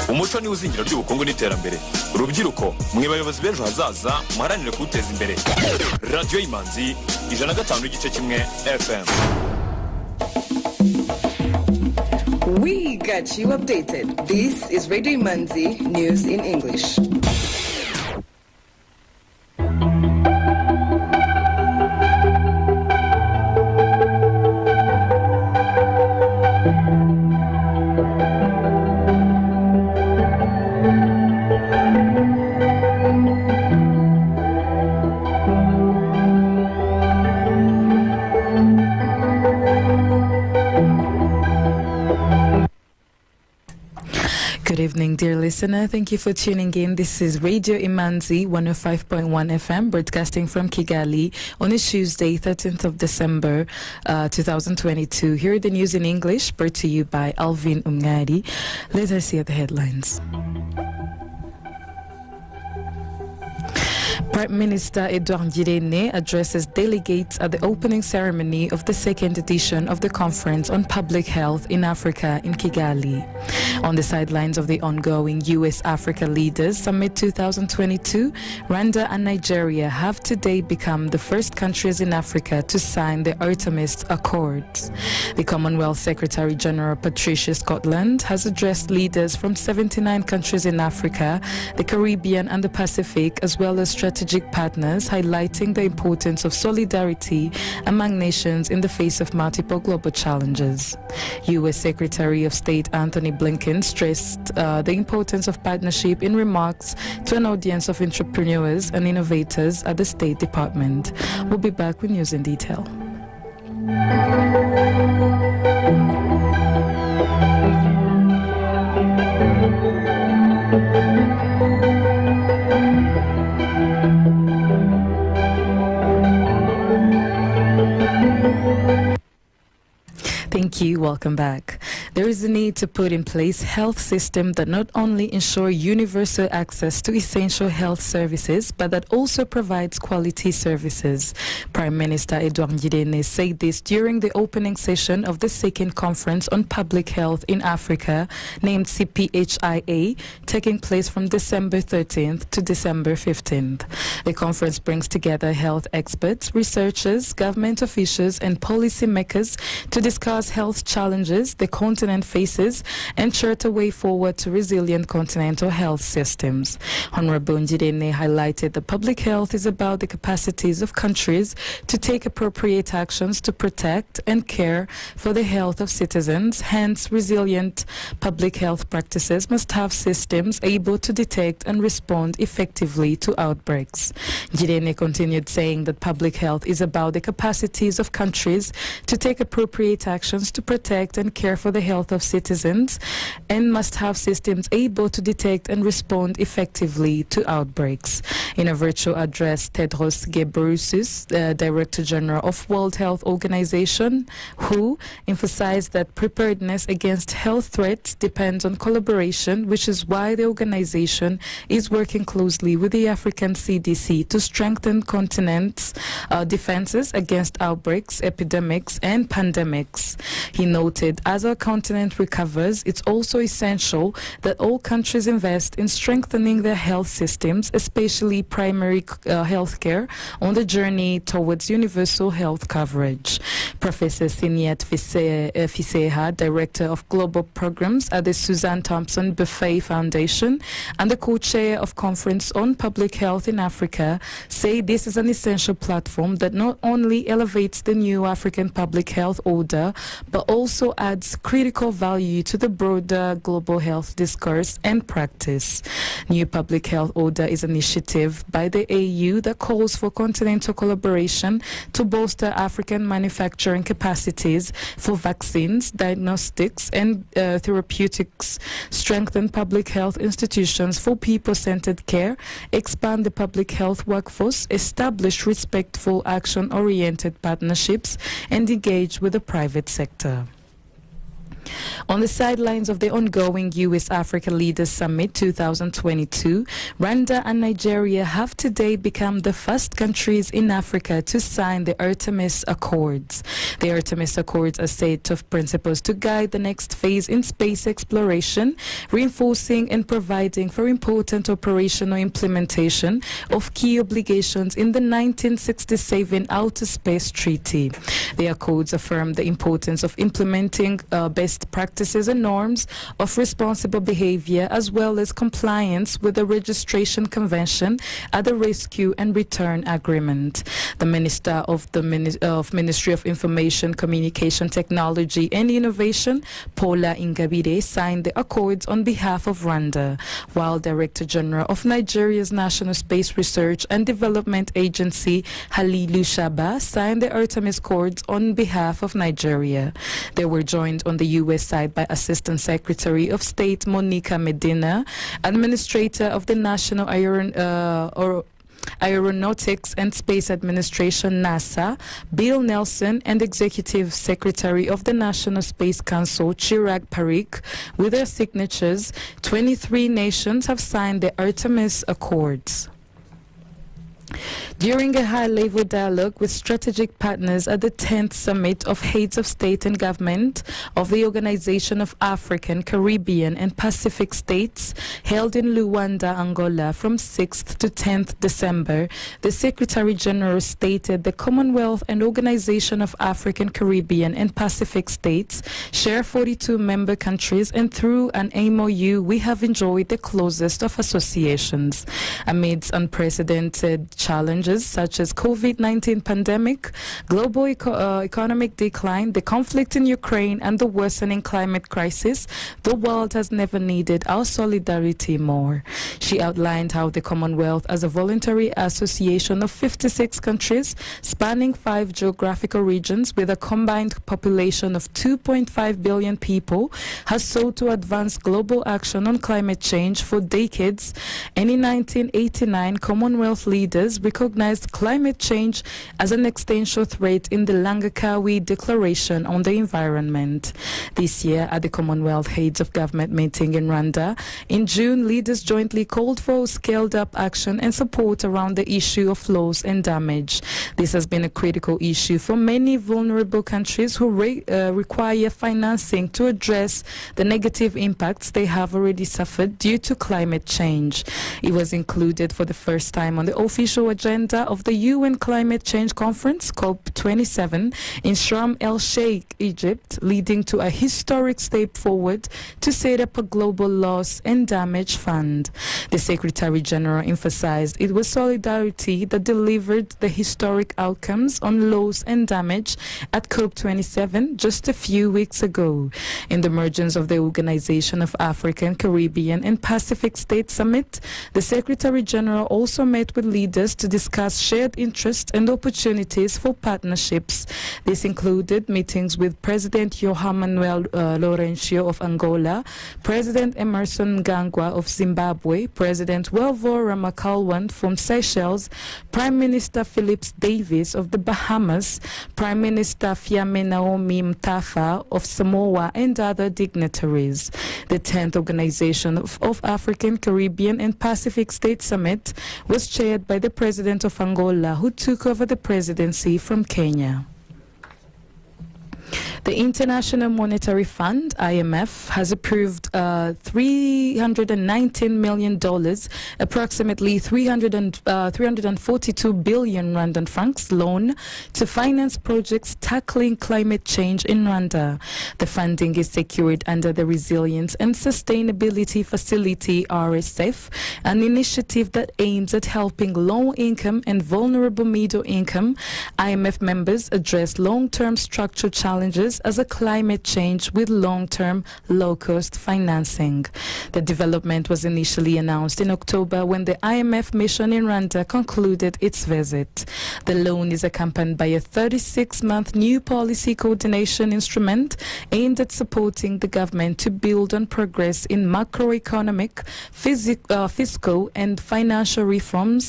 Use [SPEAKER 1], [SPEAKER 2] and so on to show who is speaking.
[SPEAKER 1] umuco ni uzingiro ry'ubukungu n'iterambere. Urubyiruko mwe bayobozi b'ejo hazaza muharanire kuwuteza imbere. Radio Imanzi 105.1 FM.
[SPEAKER 2] We got you updated. This is Radio Imanzi News in English.
[SPEAKER 3] Good evening, dear listener. Thank you for tuning in. This is Radio Imanzi 105.1 FM, broadcasting from Kigali on a Tuesday, 13th of December, 2022. Here are the news in English, brought to you by Alvin Umngadi. Let us hear the headlines. Prime Minister Edouard Ngirente addresses delegates at the opening ceremony of the second edition of the Conference on Public Health in Africa in Kigali. On the sidelines of the ongoing U.S.-Africa Leaders Summit 2022, Rwanda and Nigeria have today become the first countries in Africa to sign the Artemis Accords. The Commonwealth Secretary-General Patricia Scotland has addressed leaders from 79 countries in Africa, the Caribbean and the Pacific, as well as strategic partners, highlighting the importance of solidarity among nations in the face of multiple global challenges. U.S. Secretary of State Anthony Blinken stressed the importance of partnership in remarks to an audience of entrepreneurs and innovators at the State Department. We'll be back with news in detail. Thank you. Welcome back. There is a need to put in place health system that not only ensure universal access to essential health services, but that also provides quality services. Prime Minister Edouard Ngirente said this during the opening session of the second Conference on Public Health in Africa, named CPHIA, taking place from December 13th to December 15th. The conference brings together health experts, researchers, government officials, and policymakers to discuss health challenges the continent faces and chart a way forward to resilient continental health systems. Honorable Ngirente highlighted that public health is about the capacities of countries to take appropriate actions to protect and care for the health of citizens. Hence, resilient public health practices must have systems able to detect and respond effectively to outbreaks. Ngirente continued saying that public health is about the capacities of countries to take appropriate actions to protect and care for the health of citizens and must have systems able to detect and respond effectively to outbreaks. In a virtual address, Tedros Ghebreyesus, Director General of World Health Organization, WHO, emphasized that preparedness against health threats depends on collaboration, which is why the organization is working closely with the African CDC to strengthen continent's defenses against outbreaks, epidemics, and pandemics. He noted, as our continent recovers, it's also essential that all countries invest in strengthening their health systems, especially primary health care, on the journey towards universal health coverage. Professor Siniat Fiseha, Director of Global Programs at the Suzanne Thompson Buffet Foundation and the co-chair of Conference on Public Health in Africa, say this is an essential platform that not only elevates the new African public health order, but also adds critical value to the broader global health discourse and practice. New Public Health Order is an initiative by the AU that calls for continental collaboration to bolster African manufacturing capacities for vaccines, diagnostics, and therapeutics, strengthen public health institutions for people-centered care, expand the public health workforce, establish respectful action-oriented partnerships, and engage with the private sector. On the sidelines of the ongoing U.S.-Africa Leaders Summit 2022, Rwanda and Nigeria have today become the first countries in Africa to sign the Artemis Accords. The Artemis Accords are a set of principles to guide the next phase in space exploration, reinforcing and providing for important operational implementation of key obligations in the 1967 Outer Space Treaty. The Accords affirm the importance of implementing best practices and norms of responsible behavior, as well as compliance with the Registration Convention and the Rescue and Return Agreement. The Minister of the Ministry of Information, Communication Technology and Innovation, Paula Ingabire, signed the accords on behalf of Rwanda, while Director General of Nigeria's National Space Research and Development Agency, Halilu Shaba, signed the Artemis Accords on behalf of Nigeria. They were joined on the U.S. side by Assistant Secretary of State Monica Medina, Administrator of the National Aeronautics and Space Administration NASA, Bill Nelson, and Executive Secretary of the National Space Council, Chirag Parikh. With their signatures, 23 nations have signed the Artemis Accords. During a high-level dialogue with strategic partners at the 10th Summit of Heads of State and Government of the Organization of African, Caribbean and Pacific States, held in Luanda, Angola from 6th to 10th December, the Secretary-General stated the Commonwealth and Organization of African, Caribbean and Pacific States share 42 member countries, and through an MOU we have enjoyed the closest of associations. Amidst unprecedented challenges such as COVID-19 pandemic, global economic decline, the conflict in Ukraine and the worsening climate crisis, the world has never needed our solidarity more. She outlined how the Commonwealth, as a voluntary association of 56 countries spanning 5 geographical regions with a combined population of 2.5 billion people, has sought to advance global action on climate change for decades, and in 1989 Commonwealth leaders recognized climate change as an existential threat in the Langakawi Declaration on the Environment. This year, at the Commonwealth Heads of Government meeting in Rwanda, in June, leaders jointly called for scaled-up action and support around the issue of loss and damage. This has been a critical issue for many vulnerable countries who require financing to address the negative impacts they have already suffered due to climate change. It was included for the first time on the official agenda of the UN Climate Change Conference, COP27, in Sharm el-Sheikh, Egypt, leading to a historic step forward to set up a global loss and damage fund. The Secretary General emphasized it was solidarity that delivered the historic outcomes on loss and damage at COP27 just a few weeks ago. In the emergence of the Organization of African, Caribbean and Pacific States Summit, the Secretary General also met with leaders to discuss shared interests and opportunities for partnerships. This included meetings with President João Manuel Lourenço of Angola, President Emerson Mnangagwa of Zimbabwe, President Welvo Ramakalwan from Seychelles, Prime Minister Phillips Davis of the Bahamas, Prime Minister Fiame Naomi Mtafa of Samoa, and other dignitaries. The 10th Organization of African, Caribbean and Pacific States Summit was chaired by the President of Angola, who took over the presidency from Kenya. The International Monetary Fund, IMF, has approved $319 million, approximately 342 billion Rwandan francs loan to finance projects tackling climate change in Rwanda. The funding is secured under the Resilience and Sustainability Facility, RSF, an initiative that aims at helping low-income and vulnerable middle-income IMF members address long-term structural challenges as a climate change with long-term low-cost financing. The development was initially announced in October when the IMF mission in Rwanda concluded its visit. The loan is accompanied by a 36-month new policy coordination instrument aimed at supporting the government to build on progress in macroeconomic, fiscal and financial reforms